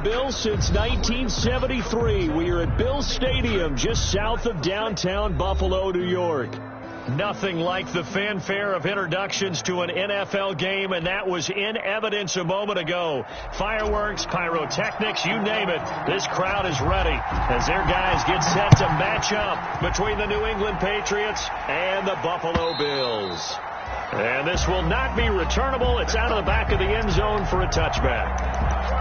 Bills since 1973. We are at Bills Stadium just south of downtown Buffalo, New York. Nothing like the fanfare of introductions to an NFL game, and that was in evidence a moment ago. Fireworks, pyrotechnics, you name it. This crowd is ready as their guys get set to match up between the New England Patriots and the Buffalo Bills. And this will not be returnable. It's out of the back of the end zone for a touchback.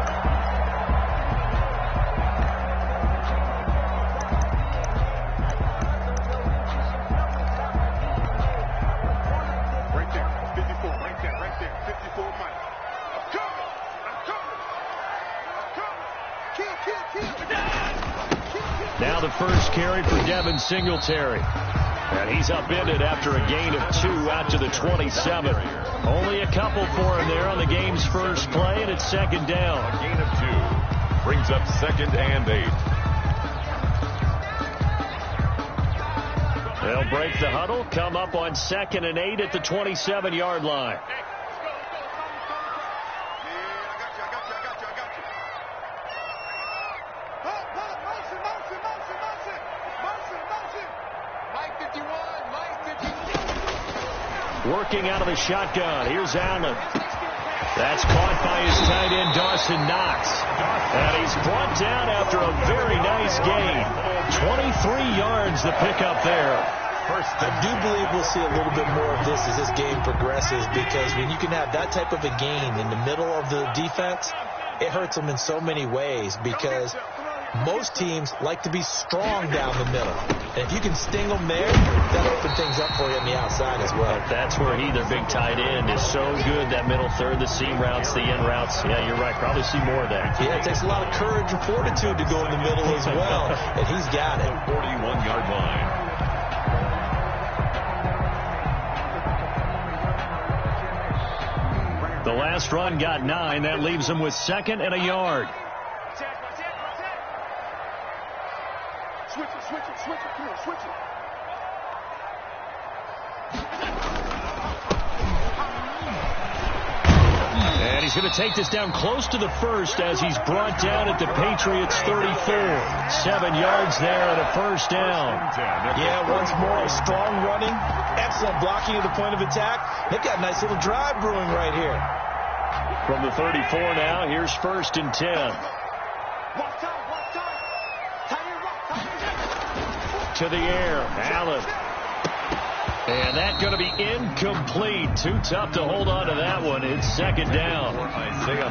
Now the first carry for Devin Singletary. And he's upended after a gain of 2 out to the 27. Only a couple for him there on the game's first play, and it's second down. A gain of 2 brings up 2nd and 8. They'll break the huddle, come up on 2nd and 8 at the 27-yard line. Working out of the shotgun. Here's Allen. That's caught by his tight end, Dawson Knox. And he's brought down after a very nice gain. 23 yards the pickup there. I do believe we'll see a little bit more of this as this game progresses, because when you can have that type of a gain in the middle of the defense, it hurts them in so many ways, because most teams like to be strong down the middle. And if you can sting them there, that'll open things up for you on the outside as well. That's where their big tight end, is so good, that middle third, the seam routes, the in routes. Yeah, you're right. Probably see more of that. Yeah, it takes a lot of courage and fortitude to go in the middle as well. And he's got it. 41-yard line. The last run got 9. That leaves them with 2nd and a yard. Switch it. Come on, switch it. And he's going to take this down close to the first as he's brought down at the Patriots 34. 7 yards there and a first down. Yeah, once more, strong running, excellent blocking at the point of attack. They've got a nice little drive brewing right here. From the 34 now, here's 1st and 10. To the air, Allen. And that's going to be incomplete. Too tough to hold on to that one. It's 2nd down.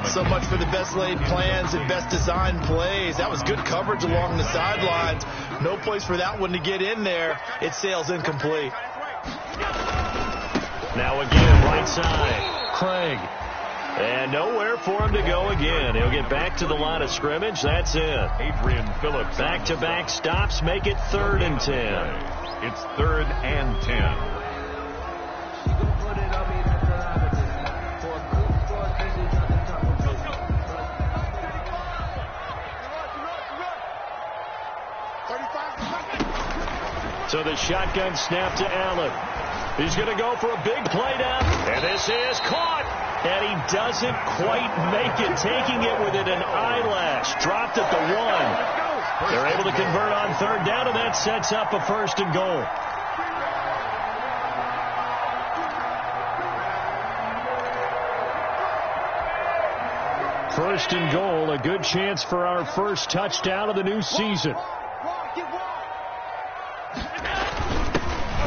So much for the best laid plans and best designed plays. That was good coverage along the sidelines. No place for that one to get in there. It sails incomplete. Now again, right side, Craig. And nowhere for him to go again. He'll get back to the line of scrimmage. That's it. Adrian Phillips. Back-to-back stops make it 3rd and 10. It's 3rd and 10. So the shotgun snap to Allen. He's going to go for a big play down. And this is caught. And he doesn't quite make it, taking it within an eyelash. Dropped at the 1. They're able to convert on 3rd down, and that sets up a 1st and goal. First and goal, a good chance for our first touchdown of the new season.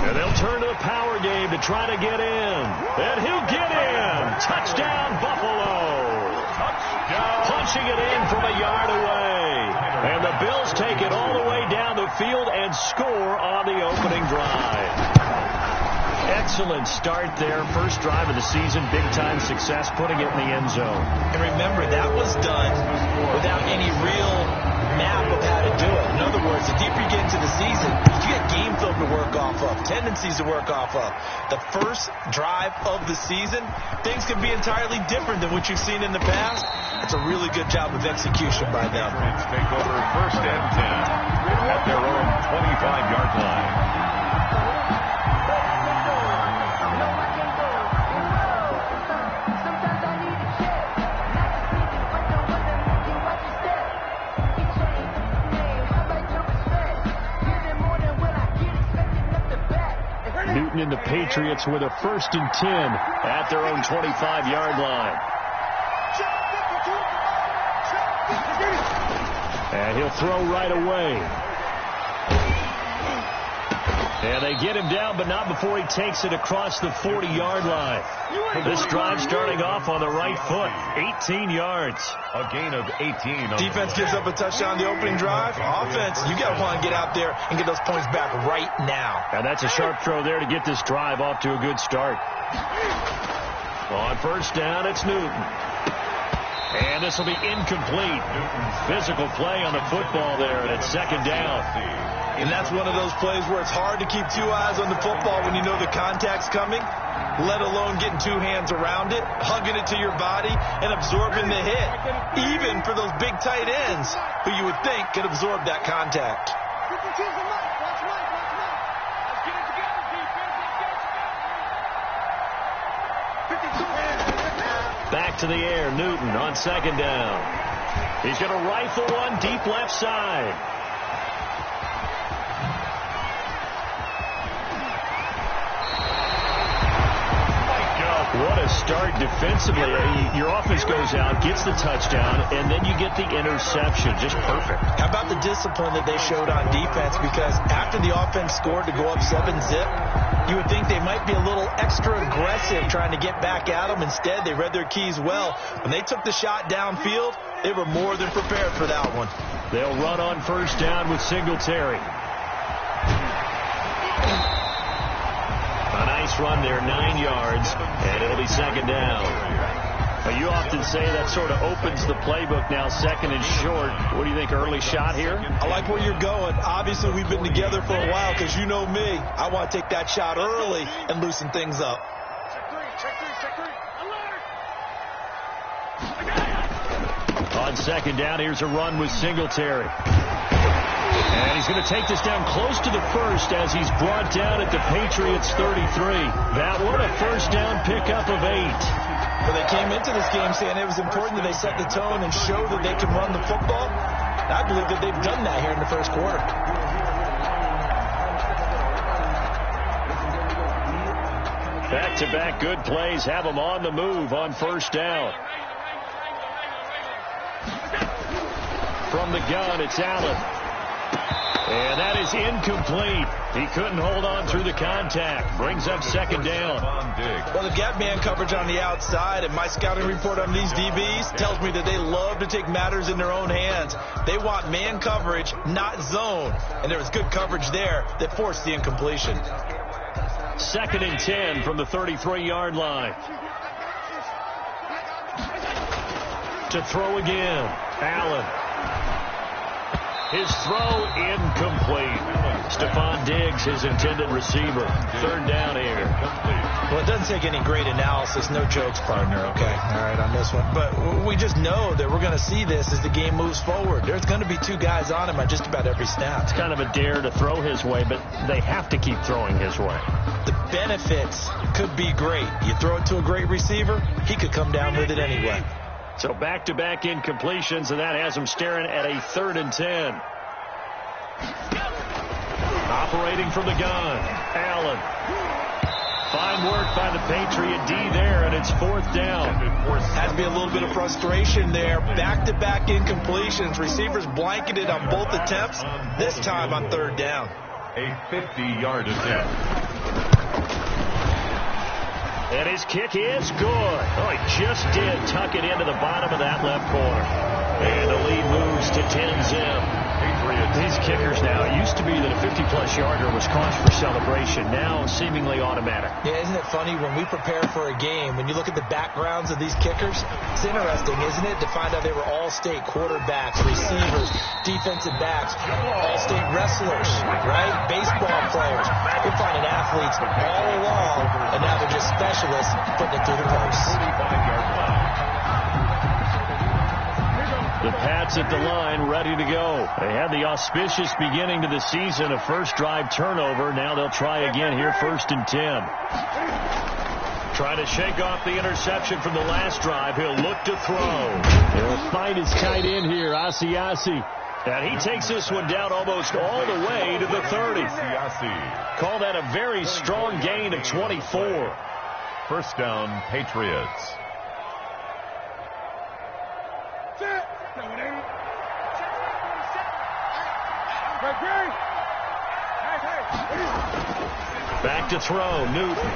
And they'll turn to the power game to try to get in. And he'll get in. Touchdown, Buffalo. Touchdown. Punching it in from a yard away. And the Bills take it all the way down the field and score on the opening drive. Excellent start there. First drive of the season. Big-time success, putting it in the end zone. And remember, that was done without any real map of how to do it. In other words, the deeper you get into the season, you get game film to work off of, tendencies to work off of. The first drive of the season, things can be entirely different than what you've seen in the past. It's a really good job of execution by them. Take over 1st and 10 at their own 25-yard line. Newton and the Patriots with a 1st and 10 at their own 25-yard line. And he'll throw right away. And they get him down, but not before he takes it across the 40-yard line. This drive starting off on the right foot, 18 yards. A gain of 18. Defense gives up a touchdown the opening drive. Offense, you got to want to get out there and get those points back right now. And that's a sharp throw there to get this drive off to a good start. On 1st down, it's Newton. And this will be incomplete. Physical play on the football there, and it's 2nd down. And that's one of those plays where it's hard to keep 2 eyes on the football when you know the contact's coming, let alone getting 2 hands around it, hugging it to your body, and absorbing the hit, even for those big tight ends who you would think could absorb that contact. Back to the air, Newton on 2nd down. He's going to rifle one deep left side. What a start defensively. Your offense goes out, gets the touchdown, and then you get the interception. Just perfect. How about the discipline that they showed on defense? Because after the offense scored to go up 7-zip, you would think they might be a little extra aggressive trying to get back at them. Instead, they read their keys well. When they took the shot downfield, they were more than prepared for that one. They'll run on 1st down with Singletary. A nice run there, 9 yards, and it'll be 2nd down. Now, you often say that sort of opens the playbook now, 2nd and short. What do you think, early shot here? I like where you're going. Obviously, we've been together for a while because you know me. I want to take that shot early and loosen things up. On 2nd down, here's a run with Singletary. And he's going to take this down close to the 1st as he's brought down at the Patriots 33. That one, a 1st down pickup of 8. Well, they came into this game saying it was important that they set the tone and show that they can run the football. I believe that they've done that here in the 1st quarter. Back-to-back good plays have them on the move on 1st down. From the gun, it's Allen. And that is incomplete. He couldn't hold on through the contact. Brings up 2nd down. Well, they've got man coverage on the outside, and my scouting report on these DBs tells me that they love to take matters in their own hands. They want man coverage, not zone. And there was good coverage there that forced the incompletion. 2nd and 10 from the 33-yard line. To throw again, Allen. His throw incomplete. Stephon Diggs, his intended receiver. 3rd down here. Well, it doesn't take any great analysis. No jokes, partner, okay? All right, on this one. But we just know that we're going to see this as the game moves forward. There's going to be 2 guys on him on just about every snap. It's kind of a dare to throw his way, but they have to keep throwing his way. The benefits could be great. You throw it to a great receiver, he could come down with it anyway. So back-to-back incompletions, and that has him staring at a 3rd and 10. Operating from the gun, Allen. Fine work by the Patriot D there, and it's 4th down. Had to be a little bit of frustration there. Back-to-back incompletions. Receivers blanketed on both attempts, this time on 3rd down. A 50-yard attempt. And his kick is good. Oh, he just did tuck it into the bottom of that left corner. And the lead moves to 10-zip. These kickers now, it used to be that a 50-plus yarder was cause for celebration. Now, seemingly automatic. Yeah, isn't it funny when we prepare for a game, when you look at the backgrounds of these kickers, it's interesting, isn't it, to find out they were all-state quarterbacks, receivers, defensive backs, all-state wrestlers, right? Baseball players. You're finding athletes all along, and now they're just specialists putting it through the posts. The Pats at the line, ready to go. They had the auspicious beginning to the season, a first drive turnover. Now they'll try again here, 1st and 10. Trying to shake off the interception from the last drive. He'll look to throw. He'll find his tight end here, Asiasi. And he takes this one down almost all the way to the 30. Call that a very strong gain of 24. First down, Patriots. Back to throw, Newton.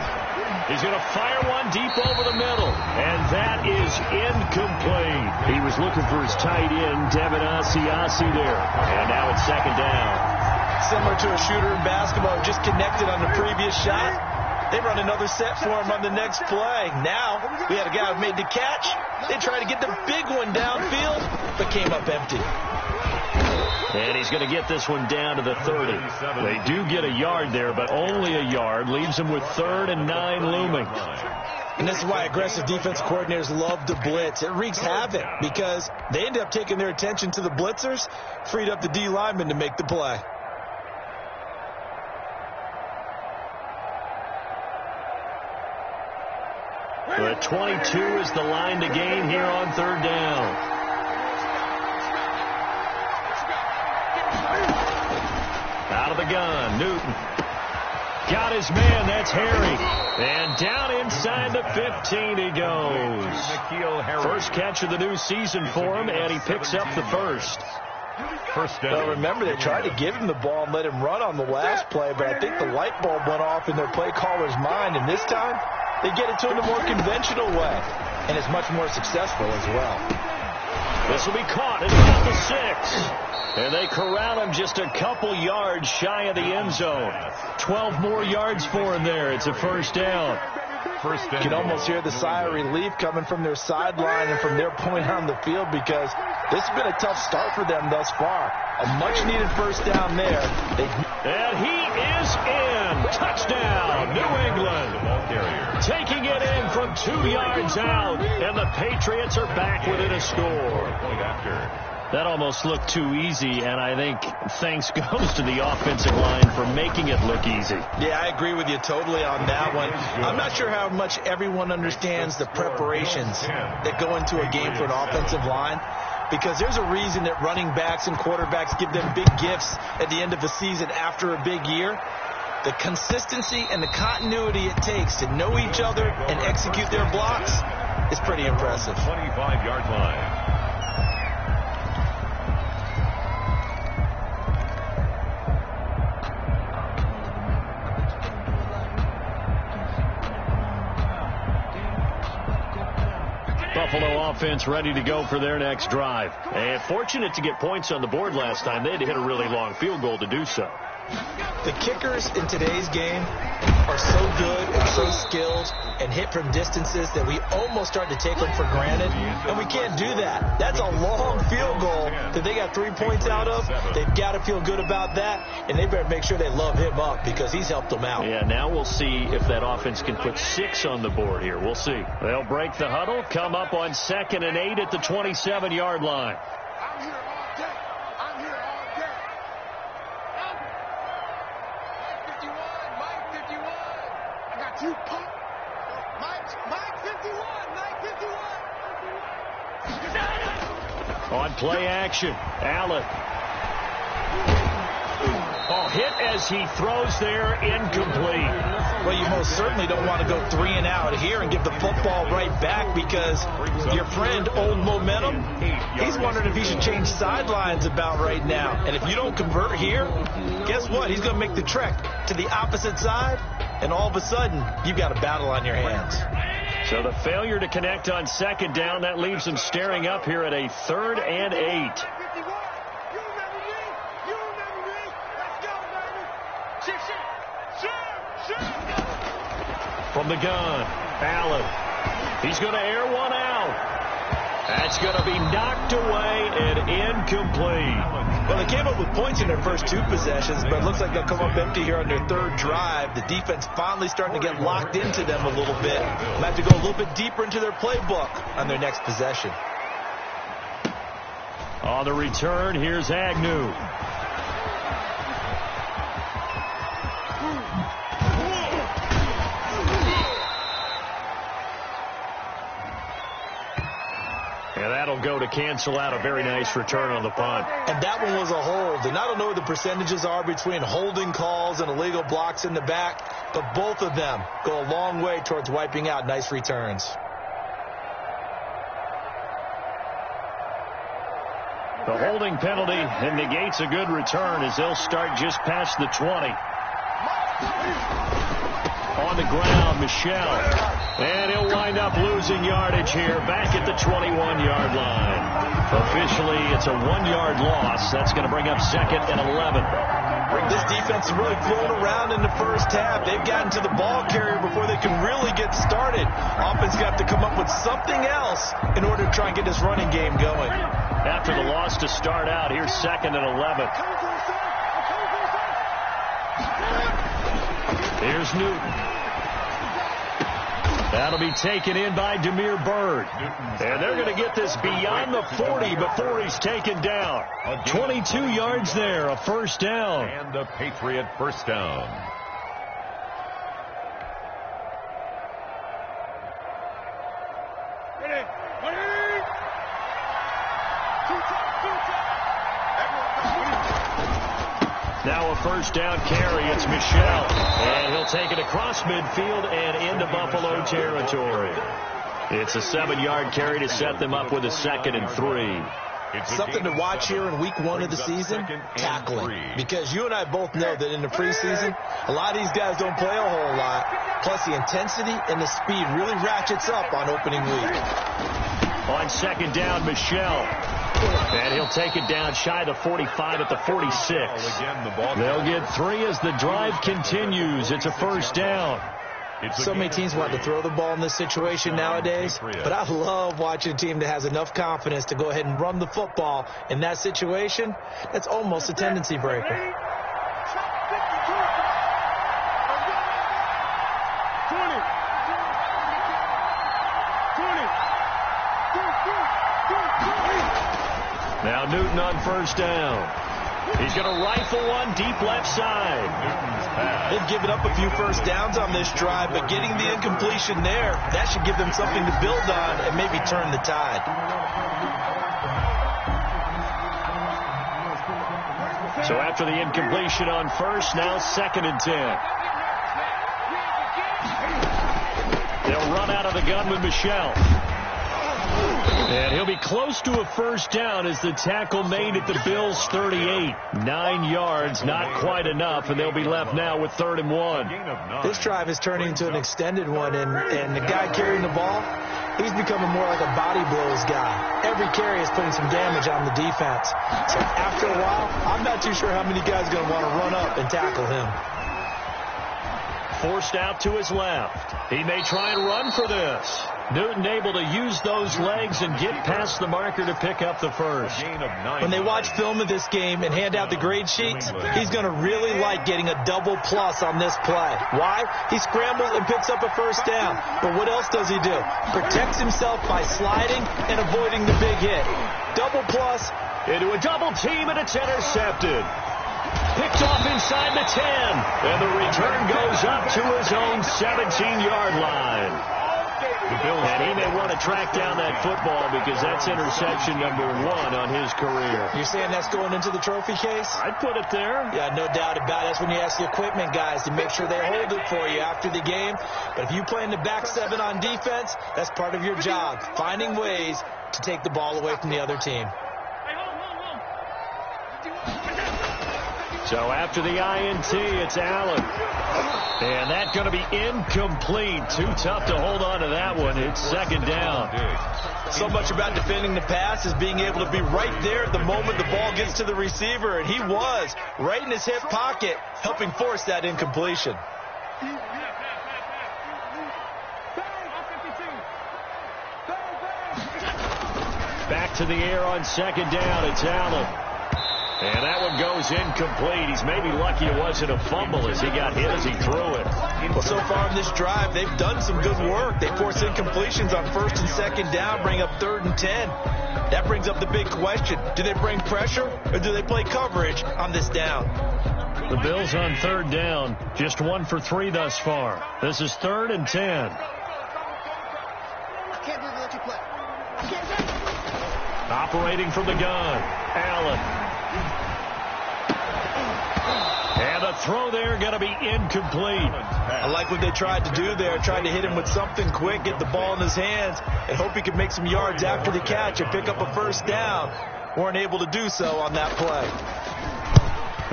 He's going to fire one deep over the middle, and that is incomplete. He was looking for his tight end, Devin Asiasi there, and now it's second down. Similar to a shooter in basketball, just connected on the previous shot. They run another set for him on the next play. Now, we had a guy who made the catch. They tried to get the big one downfield, but came up empty. And he's going to get this one down to the 30. They do get a yard there, but only a yard. Leaves them with 3rd and 9 looming. And this is why aggressive defense coordinators love to blitz. It wreaks havoc because they end up taking their attention to the blitzers, freed up the D lineman to make the play. But 22 is the line to gain here on 3rd down. Out of the gun, Newton. Got his man, that's Harry. And down inside the 15 he goes. First catch of the new season for him, and he picks up the first. Well, remember, they tried to give him the ball and let him run on the last play, but I think the light bulb went off in their play caller's mind, and this time they get it to him the more conventional way, and it's much more successful as well. This will be caught at about the 6. And they corral him just a couple yards shy of the end zone. 12 more yards for him there. It's a first down. You can almost hear the sigh of relief coming from their sideline and from their point on the field because this has been a tough start for them thus far. A much-needed first down there. And he is in. Touchdown, New England. Taking it in from 2 yards out, and the Patriots are back within a score. That almost looked too easy, and I think thanks goes to the offensive line for making it look easy. Yeah, I agree with you totally on that one. I'm not sure how much everyone understands the preparations that go into a game for an offensive line, because there's a reason that running backs and quarterbacks give them big gifts at the end of the season after a big year. The consistency and the continuity it takes to know each other and execute their blocks is pretty impressive. 25-yard line. Buffalo offense ready to go for their next drive. And fortunate to get points on the board last time. They had to hit a really long field goal to do so. The kickers in today's game are so good and so skilled and hit from distances that we almost start to take them for granted, and we can't do that. That's a long field goal that they got 3 points out of. They've got to feel good about that, and they better make sure they love him up because he's helped them out. Yeah, now we'll see if that offense can put 6 on the board here. We'll see. They'll break the huddle, come up on 2nd and 8 at the 27-yard line. I'm here all day. I'm here all day. Mike 51. I got you, Pop. Mike 51. Mike 51. On play action, Allen. Oh, hit as he throws there, incomplete. Well, you most certainly don't want to go 3 and out here and give the football right back because your friend, Old Momentum, he's wondering if he should change sidelines about right now. And if you don't convert here, guess what? He's going to make the trek to the opposite side, and all of a sudden, you've got a battle on your hands. So the failure to connect on 2nd down, that leaves them staring up here at a 3rd and 8. From the gun, Allen. He's going to air one out. That's going to be knocked away and incomplete. Well, they came up with points in their first 2 possessions, but it looks like they'll come up empty here on their 3rd drive. The defense finally starting to get locked into them a little bit. They'll have to go a little bit deeper into their playbook on their next possession. On the return, here's Agnew. And that'll go to cancel out a very nice return on the punt. And that one was a hold. And I don't know what the percentages are between holding calls and illegal blocks in the back, but both of them go a long way towards wiping out nice returns. The holding penalty negates a good return as they'll start just past the 20. On the ground, Michel. And he'll wind up losing yardage here back at the 21-yard line. Officially, it's a 1-yard loss. That's going to bring up second and 11. This defense is really flown around in the first half. They've gotten to the ball carrier before they can really get started. Offense got to come up with something else in order to try and get this running game going. After the loss to start out, here's second and 11. Here's Newton. That'll be taken in by Demir Bird. And they're going to get this beyond the 40 before he's taken down. 22 yards there, a first down. And a Patriot first down. Now a first down carry. It's Michel. And he'll take it across midfield and into Buffalo territory. It's a 7-yard carry to set them up with a 2nd and 3. Something to watch here in week 1 of the season, tackling. Because you and I both know that in the preseason, a lot of these guys don't play a whole lot. Plus the intensity and the speed really ratchets up on opening week. On second down, Michel. And he'll take it down shy of the 45 at the 46. They'll get 3 as the drive continues. It's a first down. So many teams want to throw the ball in this situation nowadays, but I love watching a team that has enough confidence to go ahead and run the football in that situation. That's almost a tendency breaker. Now Newton on first down. He's going to rifle one deep left side. They've given up a few first downs on this drive, but getting the incompletion there, that should give them something to build on and maybe turn the tide. So after the incompletion on first, now 2nd and 10. They'll run out of the gun with Michel. And he'll be close to a first down as the tackle made at the Bills' 38. 9 yards, not quite enough, and they'll be left now with 3rd and 1. This drive is turning into an extended one, and the guy carrying the ball, he's becoming more like a body blows guy. Every carry is putting some damage on the defense. So after a while, I'm not too sure how many guys are going to want to run up and tackle him. Forced out to his left. He may try and run for this. Newton able to use those legs and get past the marker to pick up the first. When they watch film of this game and hand out the grade sheets, he's going to really like getting a double plus on this play. Why? He scrambles and picks up a first down. But what else does he do? Protects himself by sliding and avoiding the big hit. Double plus. Into a double team, and it's intercepted. Picked off inside the 10. And the return goes up to his own 17-yard line. And he may want to track down that football because that's interception number 1 on his career. You're saying that's going into the trophy case? I'd put it there. Yeah, no doubt about it. That's when you ask the equipment guys to make sure they hold it for you after the game. But if you play in the back 7 on defense, that's part of your job, finding ways to take the ball away from the other team. So after the INT, it's Allen. And that's going to be incomplete. Too tough to hold on to that one. It's 2nd down. So much about defending the pass is being able to be right there at the moment the ball gets to the receiver. And he was right in his hip pocket, helping force that incompletion. Back to the air on 2nd down. It's Allen. And that one goes incomplete. He's maybe lucky it wasn't a fumble as he got hit as he threw it. Well, so far in this drive, they've done some good work. They force incompletions on 1st and 2nd down, bring up 3rd and 10. That brings up the big question. Do they bring pressure or do they play coverage on this down? The Bills on 3rd down, just 1 for 3 thus far. This is 3rd and 10. I can't believe they let you play. I can't. Operating from the gun, Allen. And the throw there going to be incomplete. I like what they tried to do there. Tried to hit him with something quick, get the ball in his hands, and hope he could make some yards after the catch and pick up a first down. Weren't able to do so on that play.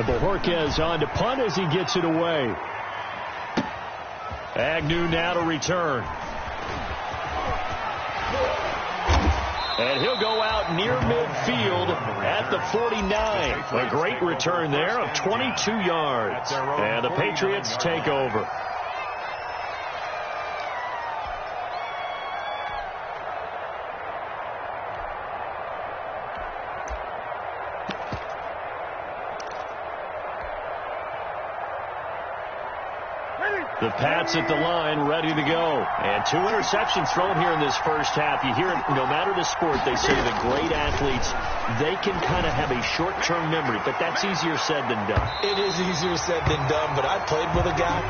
Bojorquez on to punt as he gets it away. Agnew now to return. And he'll go out near midfield at the 49. A great return there of 22 yards. And the Patriots take over. The Pats at the line, ready to go. And 2 interceptions thrown here in this first half. You hear it, no matter the sport, they say the great athletes, they can kind of have a short-term memory, but that's easier said than done. It is easier said than done, but I played with a guy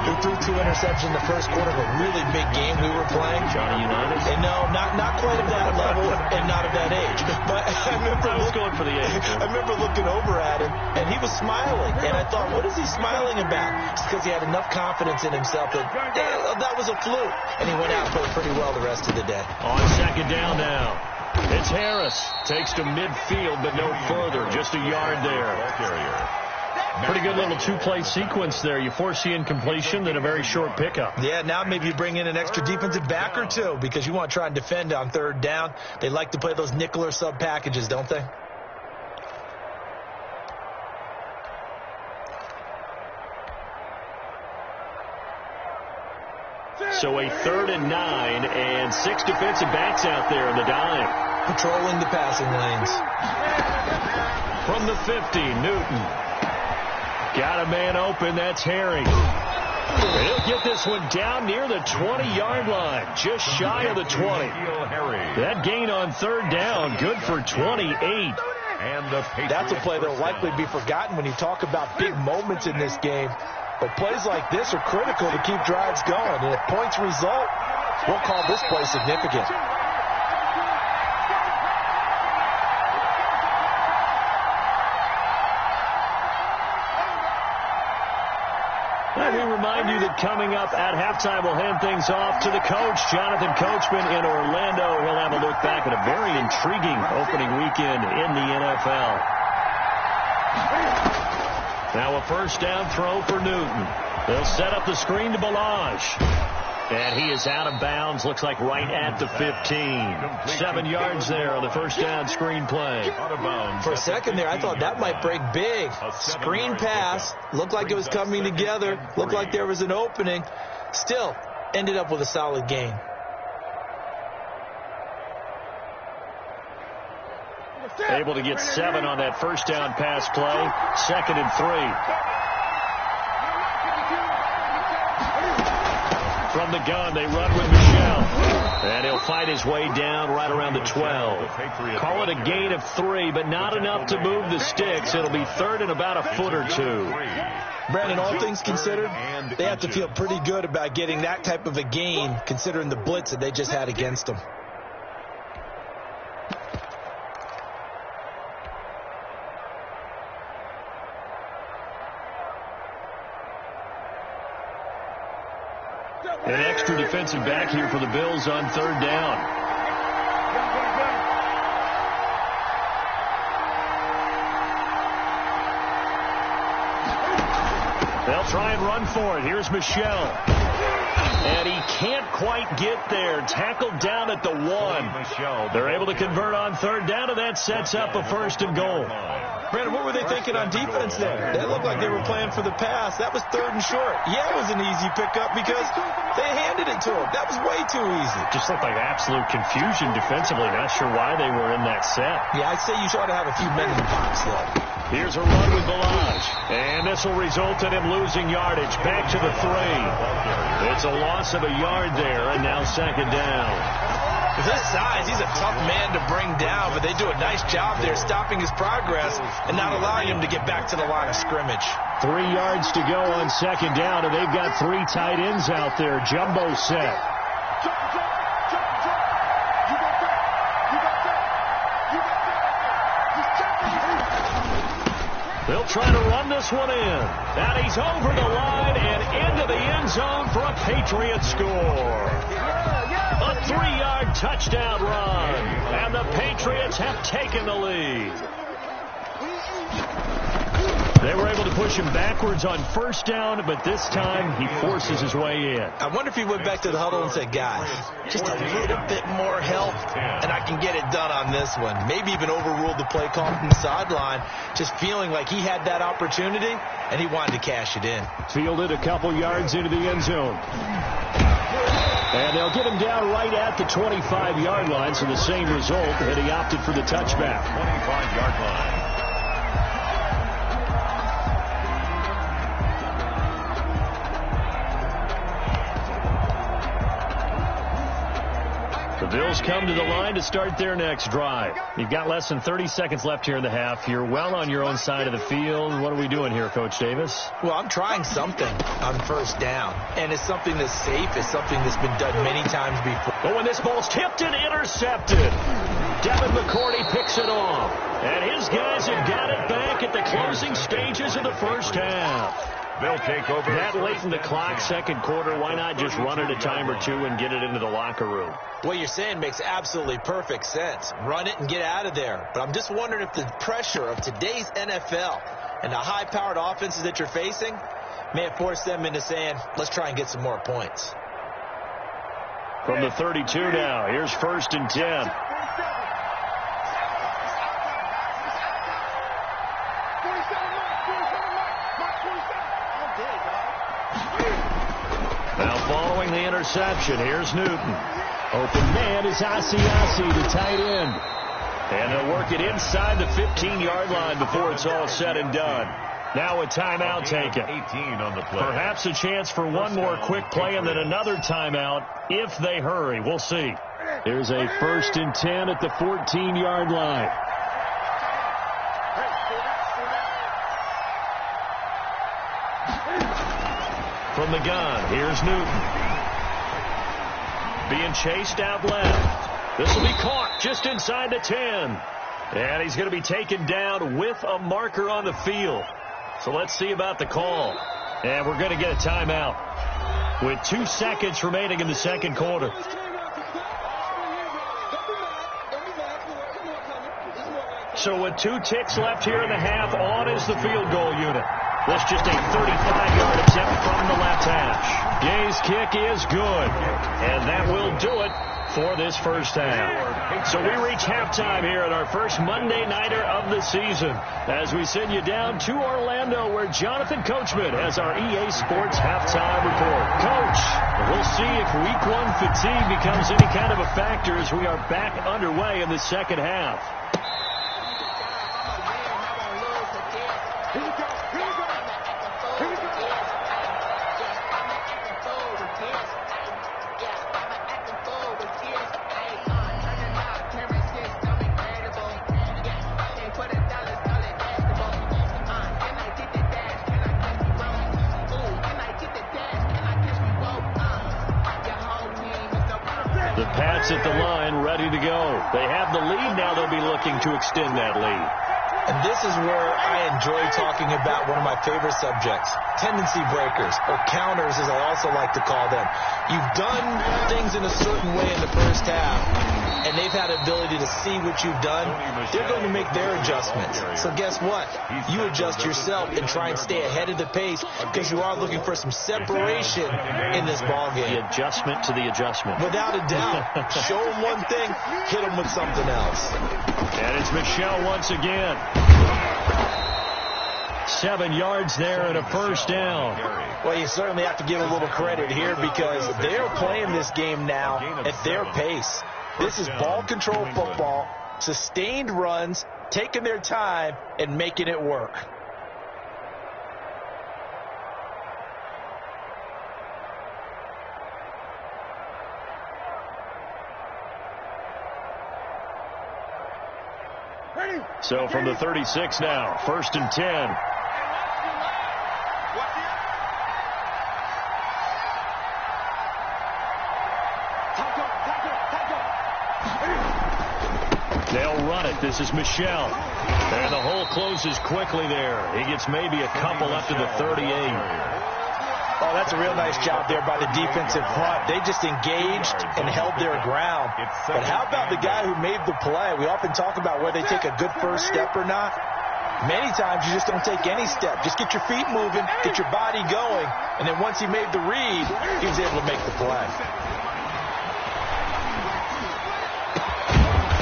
who threw 2 interceptions in the first quarter of a really big game we were playing. Johnny Unitas? And no, not quite at that level and not at that age. But I was going for the age. I remember looking over at him, and he was smiling. And I thought, what is he smiling about? Just because he had enough confidence in himself that was a fluke. And he went out and played pretty well the rest of the day. On second down now. It's Harris. Takes to midfield, but no further. Just a yard there. Pretty good little 2-play sequence there. You force the incompletion, then a very short pickup. Yeah, now maybe you bring in an extra defensive back or two because you want to try and defend on third down. They like to play those nickel or sub packages, don't they? So a 3rd and 9 and 6 defensive backs out there in the dime. Patrolling the passing lanes. From the 50, Newton. Got a man open. That's Herring. He'll get this one down near the 20-yard line. Just shy of the 20. That gain on 3rd down. Good for 28. That's a play that will likely be forgotten when you talk about big moments in this game. But plays like this are critical to keep drives going. And if points result, we'll call this play significant. Let me remind you that coming up at halftime, we'll hand things off to the coach, Jonathan Coachman in Orlando. He'll have a look back at a very intriguing opening weekend in the NFL. Now a first down throw for Newton. They'll set up the screen to Balazs. And he is out of bounds. Looks like right at the 15. 7 yards there on the first down screen play. For a second there, I thought that might break big. Screen pass. Looked like it was coming together. Looked like there was an opening. Still, ended up with a solid gain. Able to get 7 on that first down pass play. 2nd and 3. From the gun, they run with Michel. And he'll fight his way down right around the 12. Call it a gain of 3, but not enough to move the sticks. It'll be 3rd and about a foot or 2. Brandon, all things considered, they have to feel pretty good about getting that type of a gain, considering the blitz that they just had against them. An extra defensive back here for the Bills on 3rd down. They'll try and run for it. Here's Michel. And he can't quite get there. Tackled down at the 1. They're able to convert on 3rd down, and that sets up a 1st and goal. Brandon, what were they thinking on defense there? That looked like they were playing for the pass. That was 3rd and short. Yeah, it was an easy pickup because they handed it to him. That was way too easy. Just looked like absolute confusion defensively. Not sure why they were in that set. Yeah, I'd say you ought to have a few men in the box, though. Here's a run with Balazs. And this will result in him losing yardage. Back to the 3. It's a loss of a yard there, and now 2nd down. With his size, he's a tough man to bring down, but they do a nice job there stopping his progress and not allowing him to get back to the line of scrimmage. 3 yards to go on 2nd down, and they've got 3 tight ends out there. Jumbo set. They'll try to run this one in. And he's over the line and into the end zone for a Patriot score. A 3-yard touchdown run. And the Patriots have taken the lead. They were able to push him backwards on first down, but this time he forces his way in. I wonder if he went back to the huddle and said, guys, just a little bit more help, and I can get it done on this one. Maybe even overruled the play call from the sideline, just feeling like he had that opportunity, and he wanted to cash it in. Fielded a couple yards into the end zone. And they'll get him down right at the 25-yard line, so the same result, and he opted for the touchback. 25-yard line. The Bills come to the line to start their next drive. You've got less than 30 seconds left here in the half. You're well on your own side of the field. What are we doing here, Coach Davis? Well, I'm trying something on first down, and it's something that's safe. It's something that's been done many times before. But when this ball's tipped and intercepted, Devin McCourty picks it off. And his guys have got it back at the closing stages of the first half. They'll take over. That late in the clock, second quarter, why not just run it a time or two and get it into the locker room? What you're saying makes absolutely perfect sense. Run it and get out of there. But I'm just wondering if the pressure of today's NFL and the high-powered offenses that you're facing may have forced them into saying, let's try and get some more points. From the 32 now, here's 1st and 10. Now following the interception, here's Newton. Open man is Asiasi, the tight end. And they'll work it inside the 15-yard line before it's all said and done. Now a timeout taken. 18 on the play. Perhaps a chance for one more quick play and then another timeout if they hurry. We'll see. There's a 1st and 10 at the 14-yard line. From the gun, here's Newton. Being chased out left. This will be caught just inside the 10. And he's going to be taken down with a marker on the field. So let's see about the call. And we're going to get a timeout with 2 seconds remaining in the second quarter. So with 2 ticks left here in the half, on is the field goal unit. That's just a 35-yard attempt from the left hash. Gay's kick is good, and that will do it for this first half. So we reach halftime here at our first Monday Nighter of the season as we send you down to Orlando where Jonathan Coachman has our EA Sports halftime report. Coach, we'll see if Week 1 fatigue becomes any kind of a factor as we are back underway in the second half. The Pats at the line, ready to go. They have the lead now. They'll be looking to extend that lead. And this is where I enjoy talking about one of my favorite subjects, tendency breakers, or counters as I also like to call them. You've done things in a certain way in the first half, and they've had the ability to see what you've done. They're going to make their adjustments. So guess what? You adjust yourself and try and stay ahead of the pace because you are looking for some separation in this ballgame. The adjustment to the adjustment. Without a doubt. Show them one thing, hit them with something else. And it's Michelle once again. 7 yards there and a first down. Well, you certainly have to give a little credit here because they're playing this game now at their pace. This is ball control football, sustained runs, taking their time, and making it work. So from the 36 now, 1st and 10. They'll run it. This is Michel. And the hole closes quickly there. He gets maybe a couple up to the 38. Oh, that's a real nice job there by the defensive front. They just engaged and held their ground. But how about the guy who made the play? We often talk about whether they take a good first step or not. Many times you just don't take any step. Just get your feet moving, get your body going, and then once he made the read, he was able to make the play.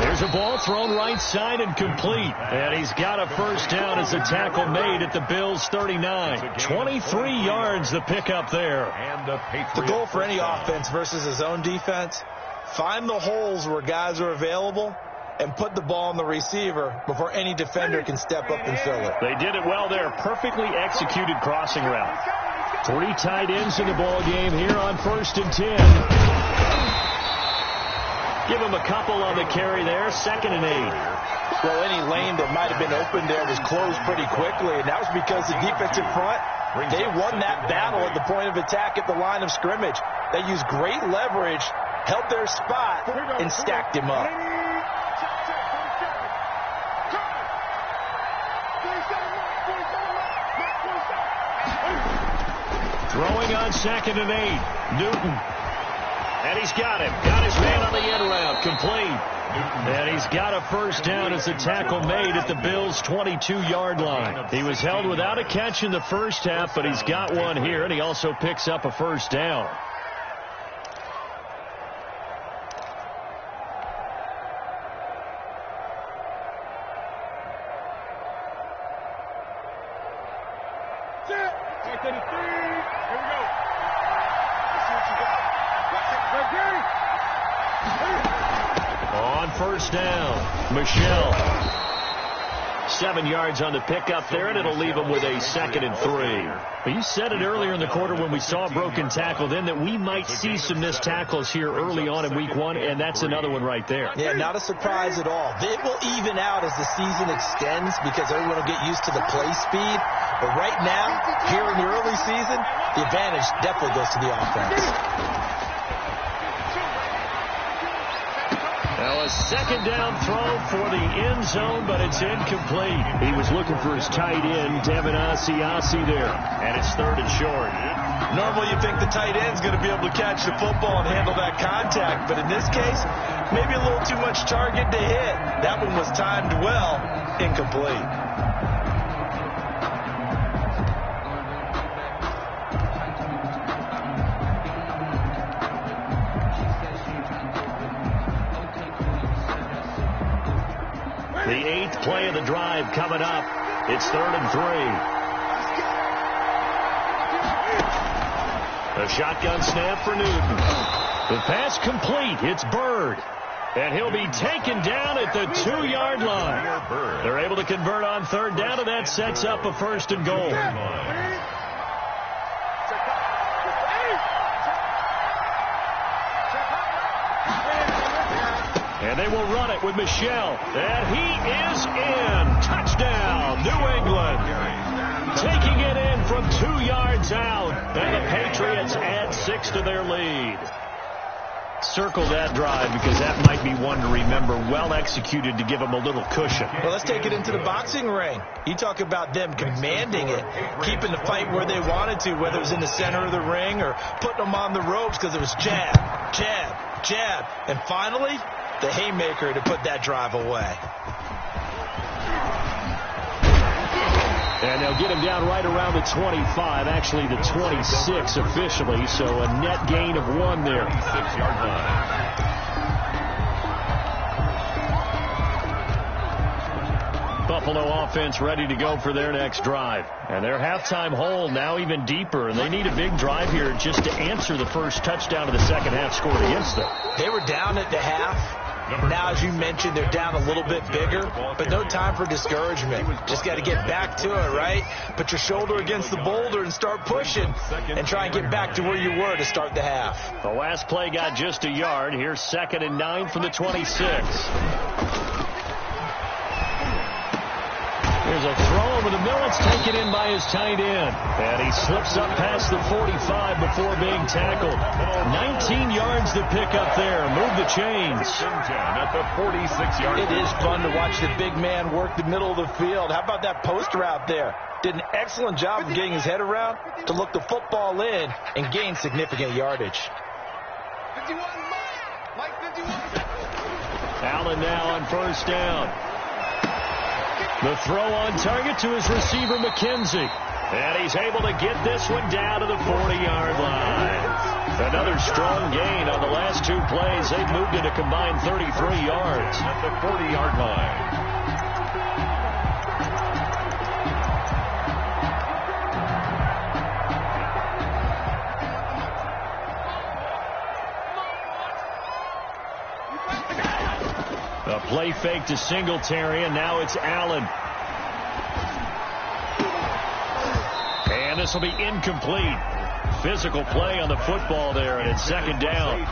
There's a ball thrown right side and complete. And he's got a first down as a tackle made at the Bills' 39. 23 yards the pickup there. The goal for any offense versus his own defense, find the holes where guys are available and put the ball on the receiver before any defender can step up and fill it. They did it well there. Perfectly executed crossing route. 3 tight ends in the ball game here on 1st and 10. Give him a couple on the carry there. 2nd and 8. Well, any lane that might have been open there was closed pretty quickly, and that was because the defensive front, they won that battle at the point of attack at the line of scrimmage. They used great leverage, held their spot, and stacked him up. Throwing on 2nd and 8. Newton. And he's got him. Got his man on the end route. Complete. And he's got a first down as a tackle made at the Bills' 22-yard line. He was held without a catch in the first half, but he's got one here, and he also picks up a first down. First down, Michel. 7 yards on the pickup there, and it'll leave him with a 2nd and 3. But you said it earlier in the quarter when we saw a broken tackle then that we might see some missed tackles here early on in week 1, and that's another one right there. Yeah, not a surprise at all. It will even out as the season extends because everyone will get used to the play speed. But right now, here in the early season, the advantage definitely goes to the offense. Now a 2nd down throw for the end zone, but it's incomplete. He was looking for his tight end, Devin Asiasi there, and it's 3rd and short. Normally you think the tight end's going to be able to catch the football and handle that contact, but in this case, maybe a little too much target to hit. That one was timed well, incomplete. The 8th play of the drive coming up. It's 3rd and 3. A shotgun snap for Newton. The pass complete. It's Bird. And he'll be taken down at the 2-yard line. They're able to convert on 3rd down, and that sets up a 1st and goal. And they will run it with Michel. And he is in. Touchdown, New England. Taking it in from 2 yards out. And the Patriots add 6 to their lead. Circle that drive because that might be one to remember. Well executed to give them a little cushion. Well, let's take it into the boxing ring. You talk about them commanding it, keeping the fight where they wanted to, whether it was in the center of the ring or putting them on the ropes because it was jab, jab, jab. And finally, the haymaker to put that drive away. And they'll get him down right around the 25, actually the 26 officially, so a net gain of 1 there. 6-yard line. Buffalo offense ready to go for their next drive. And their halftime hole now even deeper, and they need a big drive here just to answer the first touchdown of the second half scored against them. They were down at the half. Now, as you mentioned, they're down a little bit bigger, but no time for discouragement. Just got to get back to it, right? Put your shoulder against the boulder and start pushing and try and get back to where you were to start the half. The last play got just a yard. Here's 2nd and 9 from the 26. Here's There's a throw over the middle. It's taken in by his tight end. And he slips up past the 45 before being tackled. 19 yards to pick up there. Move the chains. At the 46-yard line. It is fun to watch the big man work the middle of the field. How about that post route there? Did an excellent job of getting his head around to look the football in and gain significant yardage. 51, Mike 51. Allen now on first down. The throw on target to his receiver, McKenzie. And he's able to get this one down to the 40-yard line. Another strong gain on the last two plays. They've moved it a combined 33 yards. At the 40-yard line. A play fake to Singletary, and now it's Allen. And this will be incomplete. Physical play on the football there, and it's second down.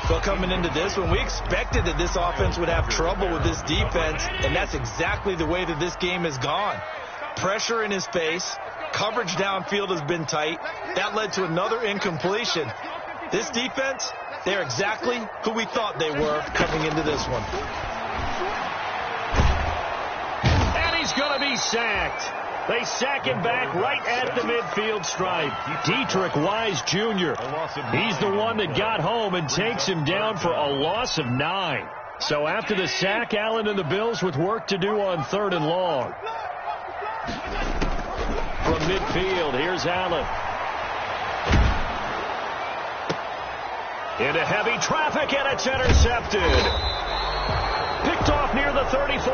So coming into this one, we expected that this offense would have trouble with this defense, and that's exactly the way that this game has gone. Pressure in his face. Coverage downfield has been tight. That led to another incompletion. This defense, they're exactly who we thought they were coming into this one. And he's going to be sacked. They sack him back right at the midfield stripe. Dietrich Wise Jr. He's the one that got home and takes him down for a loss of 9. So after the sack, Allen and the Bills with work to do on 3rd and long. From midfield, here's Allen. Into heavy traffic, and it's intercepted. Picked off near the 34,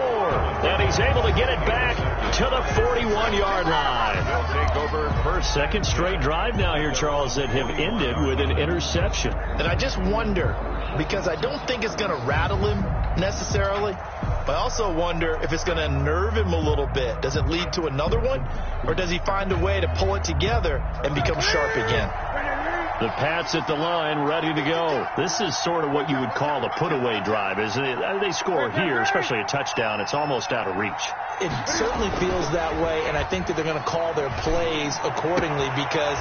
and he's able to get it back to the 41-yard line. They'll take over first. Second straight drive now here, Charles, that have ended with an interception. And I just wonder, because I don't think it's going to rattle him necessarily, but I also wonder if it's going to unnerve him a little bit. Does it lead to another one, or does he find a way to pull it together and become sharp again? The Pats at the line, ready to go. This is sort of what you would call a put-away drive, isn't it? They score here, especially a touchdown. It's almost out of reach. It certainly feels that way, and I think that they're going to call their plays accordingly, because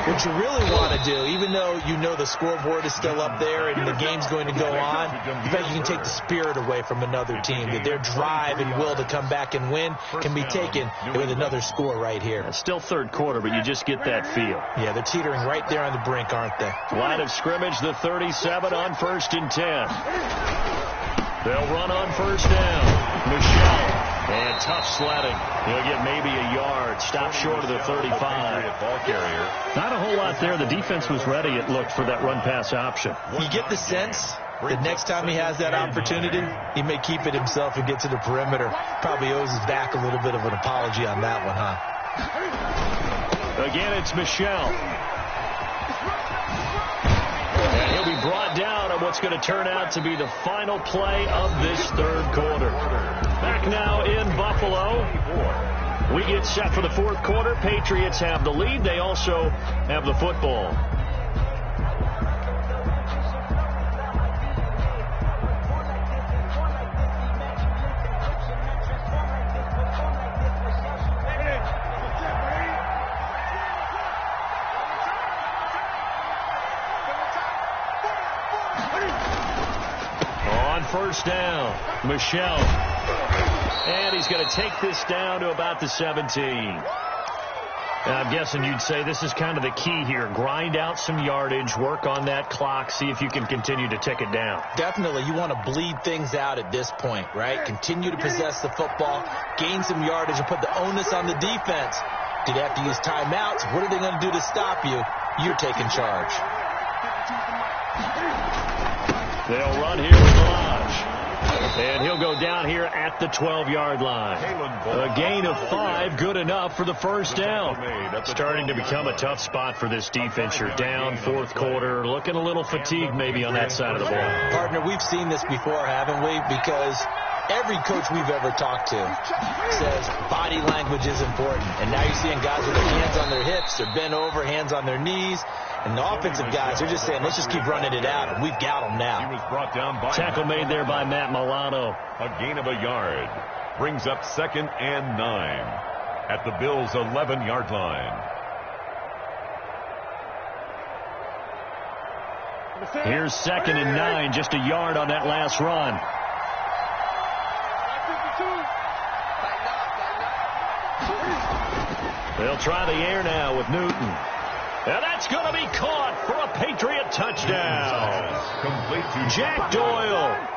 what you really want to do, even though you know the scoreboard is still up there and the game's going to go on, in fact, you can take the spirit away from another team, that their drive and will to come back and win can be taken with another score right here. It's still third quarter, but you just get that feel. Yeah, they're teetering right there on the brink, aren't they? Line of scrimmage, the 37 on 1st and 10. They'll run on first down. Michelle. And tough sledding. He'll get maybe a yard. Stop short of the 35. Ball carrier. Not a whole lot there. The defense was ready, it looked, for that run-pass option. You get the sense that next time he has that opportunity, he may keep it himself and get to the perimeter. Probably owes his back a little bit of an apology on that one, huh? Again, it's Michelle. And he'll be brought down on what's going to turn out to be the final play of this third quarter. Back now in Buffalo. We get set for the fourth quarter. Patriots have the lead. They also have the football. On first down, Michelle. And he's going to take this down to about the 17. I'm guessing you'd say this is kind of the key here. Grind out some yardage, work on that clock, see if you can continue to tick it down. Definitely. You want to bleed things out at this point, right? Continue to possess the football, gain some yardage, and put the onus on the defense. Do they have to use timeouts? What are they going to do to stop you? You're taking charge. They'll run here with Lodge. And he'll go down here at the 12-yard line. A gain of 5, good enough for the first down. Starting to become a tough spot for this defense. You're down fourth quarter, looking a little fatigued maybe on that side of the ball. Partner, we've seen this before, haven't we? Because every coach we've ever talked to says body language is important. And now you're seeing guys with their hands on their hips, they're bent over, hands on their knees. And the offensive guys, they're just saying, let's just keep running it out, and we've got them now. He was brought down by tackle made there by Matt Milano. A gain of a yard. brings up 2nd and 9 at the Bills' 11-yard line. Here's 2nd and 9, just a yard on that last run. They'll try the air now with Newton. And that's going to be caught for a Patriot touchdown. Complete to Jack Doyle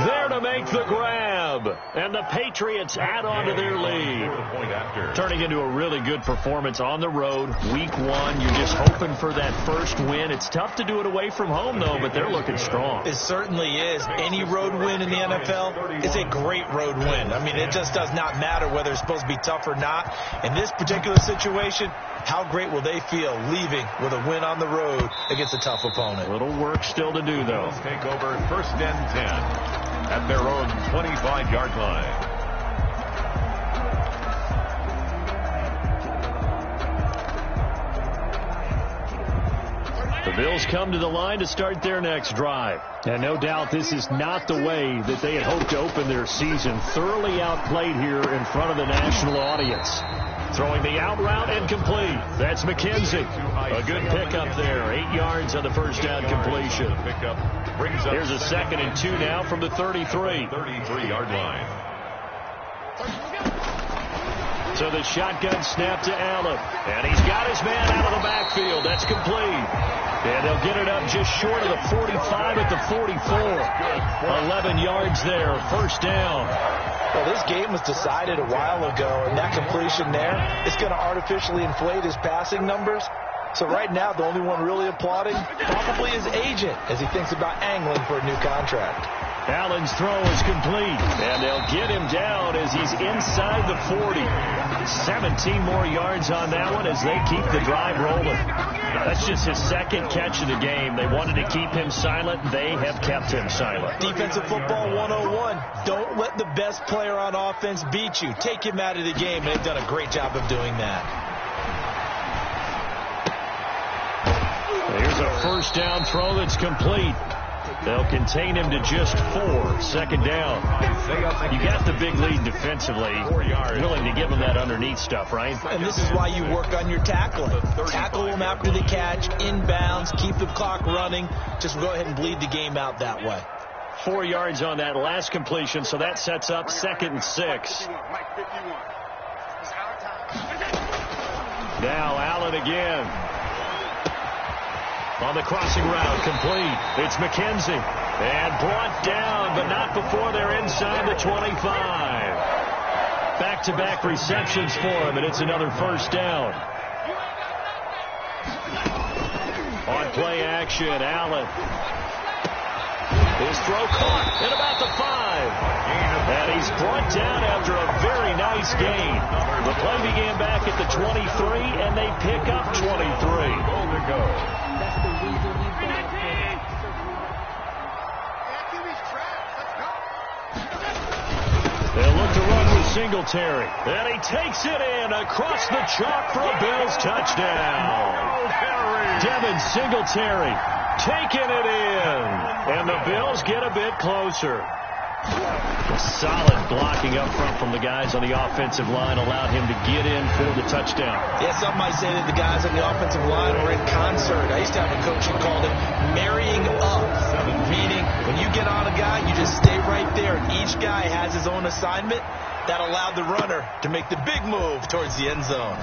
there to make the grab. And the Patriots add on to their lead. Turning into a really good performance on the road. Week 1, you're just hoping for that first win. It's tough to do it away from home, though, but they're looking strong. It certainly is. Any road win in the NFL is a great road win. I mean, it just does not matter whether it's supposed to be tough or not. In this particular situation, how great will they feel leaving with a win on the road against a tough opponent? Little work still to do, though. Take over 1st and 10 at their own 25-yard line. The Bills come to the line to start their next drive. And no doubt this is not the way that they had hoped to open their season. Thoroughly outplayed here in front of the national audience. Throwing the out route and complete. That's McKenzie. A good pickup there. 8 yards on the first down completion. Here's a 2nd and 2 now from the 33. 33-yard line. So the shotgun snap to Allen. And he's got his man out of the backfield. That's complete. And they'll get it up just short of the 45 at the 44. 11 yards there. First down. Well, this game was decided a while ago, and that completion there is going to artificially inflate his passing numbers. So right now, the only one really applauding probably his agent as he thinks about angling for a new contract. Allen's throw is complete, and they'll get him down as he's inside the 40. 17 more yards on that one as they keep the drive rolling. That's just his 2nd catch of the game. They wanted to keep him silent. They have kept him silent. Defensive football 101. Don't let the best player on offense beat you. Take him out of the game, and they've done a great job of doing that. Here's a first down throw that's complete. They'll contain him to just 4. 2nd down. You got the big lead defensively. Willing to give him that underneath stuff, right? And this is why you work on your tackling. Tackle him after the catch, inbounds, keep the clock running. Just go ahead and bleed the game out that way. 4 yards on that last completion, so that sets up 2nd and 6. Now Allen again. On the crossing route, complete. It's McKenzie. And brought down, but not before they're inside the 25. Back-to-back receptions for him, and it's another first down. On play action, Allen. His throw caught at about the 5. And he's brought down after a very nice gain. The play began back at the 23, and they pick up 23. Goal to go. They'll look to run with Singletary. And he takes it in across the chalk for a Bills touchdown. Devin Singletary taking it in. And the Bills get a bit closer. Solid blocking up front from the guys on the offensive line allowed him to get in for the touchdown. Yeah, some might say that the guys on the offensive line were in concert. I used to have a coach who called it marrying up, meaning when you get on a guy, you just stay right there, and each guy has his own assignment. That allowed the runner to make the big move towards the end zone.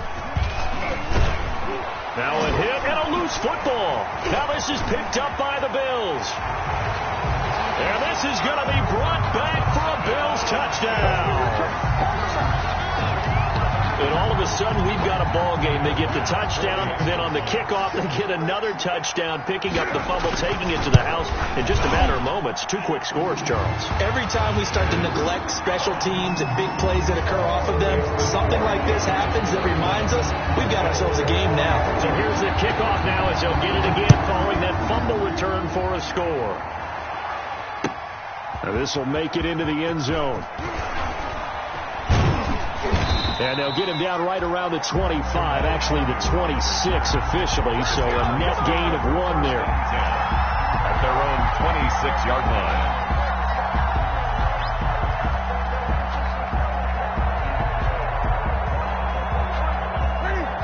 Now a hit and a loose football. Now this is picked up by the Bills. And this is going to be brought back for a Bills touchdown. And all of a sudden, we've got a ball game. They get the touchdown. Then on the kickoff, they get another touchdown, picking up the fumble, taking it to the house in just a matter of moments. 2 quick scores, Charles. Every time we start to neglect special teams and big plays that occur off of them, something like this happens that reminds us we've got ourselves a game now. So here's the kickoff now as they'll get it again following that fumble return for a score. Now this will make it into the end zone. And they'll get him down right around the 25, actually the 26 officially, so a net gain of 1 there. At their own 26-yard line.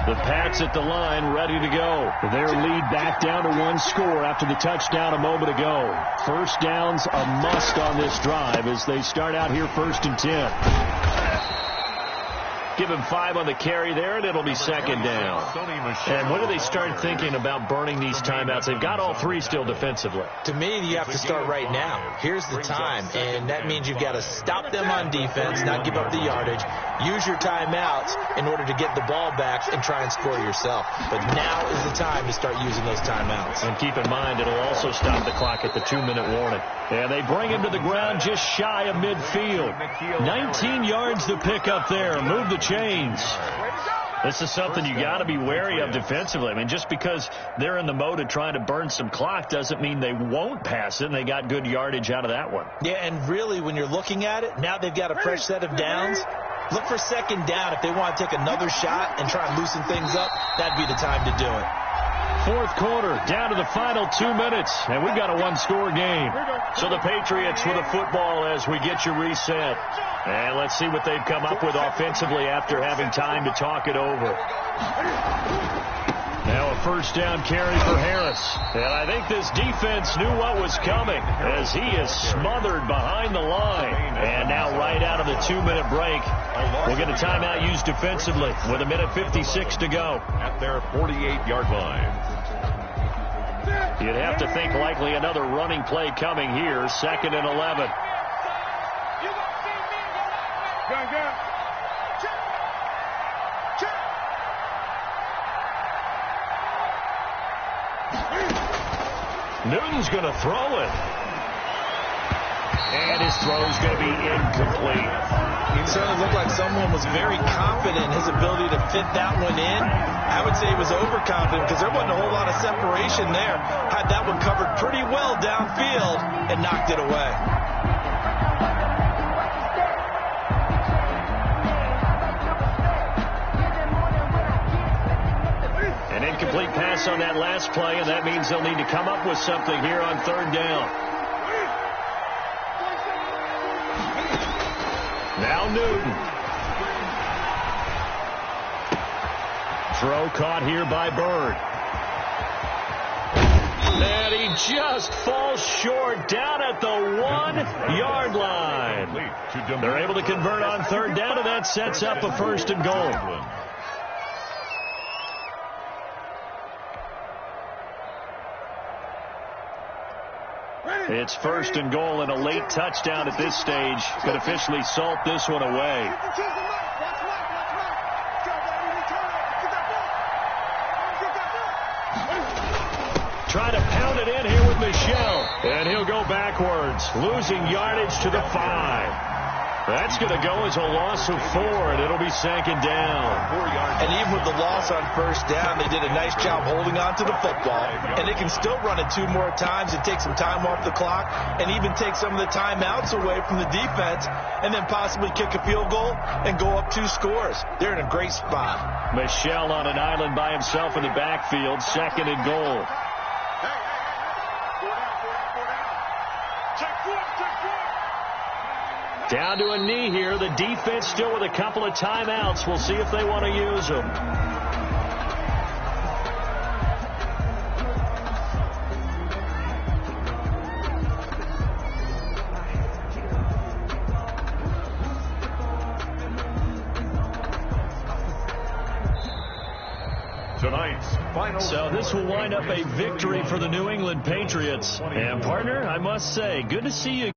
The Pats at the line, ready to go. Their lead back down to 1 score after the touchdown a moment ago. First down's a must on this drive as they start out here 1st and 10. Give him 5 on the carry there, and it'll be 2nd down. And when do they start thinking about burning these timeouts? They've got all 3 still defensively. To me, you have to start right now. Here's the time, and that means you've got to stop them on defense, not give up the yardage, use your timeouts in order to get the ball back and try and score yourself. But now is the time to start using those timeouts. And keep in mind, it'll also stop the clock at the 2-minute warning. And they bring him to the ground just shy of midfield. 19 yards to pick up there. Move the chains. This is something you got to be wary of defensively. I mean, just because they're in the mode of trying to burn some clock doesn't mean they won't pass it, and they got good yardage out of that one. Yeah, and really, when you're looking at it, now they've got a fresh set of downs. Look for 2nd down. If they want to take another shot and try and loosen things up, that'd be the time to do it. 4th quarter, down to the final 2 minutes, and we've got a 1-score game. So the Patriots with a football as we get you reset. And let's see what they've come up with offensively after having time to talk it over. Now a 1st down carry for Harris. And I think this defense knew what was coming as he is smothered behind the line. And now right out of the 2-minute break, we'll get a timeout used defensively with 1:56 to go. At their 48-yard line. You'd have to think likely another running play coming here. 2nd and 11. Newton's going to throw it. And his throw's going to be incomplete. It certainly looked like someone was very confident in his ability to fit that one in. I would say he was overconfident because there wasn't a whole lot of separation there. Had that one covered pretty well downfield and knocked it away. An incomplete pass on that last play, and that means they'll need to come up with something here on 3rd down. Now Newton. Throw caught here by Bird. And he just falls short down at the 1-yard line. They're able to convert on 3rd down, and that sets up a 1st and goal. It's 1st and goal, and a late touchdown at this stage could officially salt this one away. Try to pound it in here with Michel, and he'll go backwards, losing yardage to the 5. That's going to go as a loss of 4, and it'll be 2nd down. And even with the loss on 1st down, they did a nice job holding on to the football. And they can still run it 2 more times and take some time off the clock and even take some of the timeouts away from the defense and then possibly kick a field goal and go up 2 scores. They're in a great spot. Michel on an island by himself in the backfield, 2nd and goal. Down to a knee here. The defense still with a couple of timeouts. We'll see if they want to use them. So this will wind up a victory for the New England Patriots. And, partner, I must say, good to see you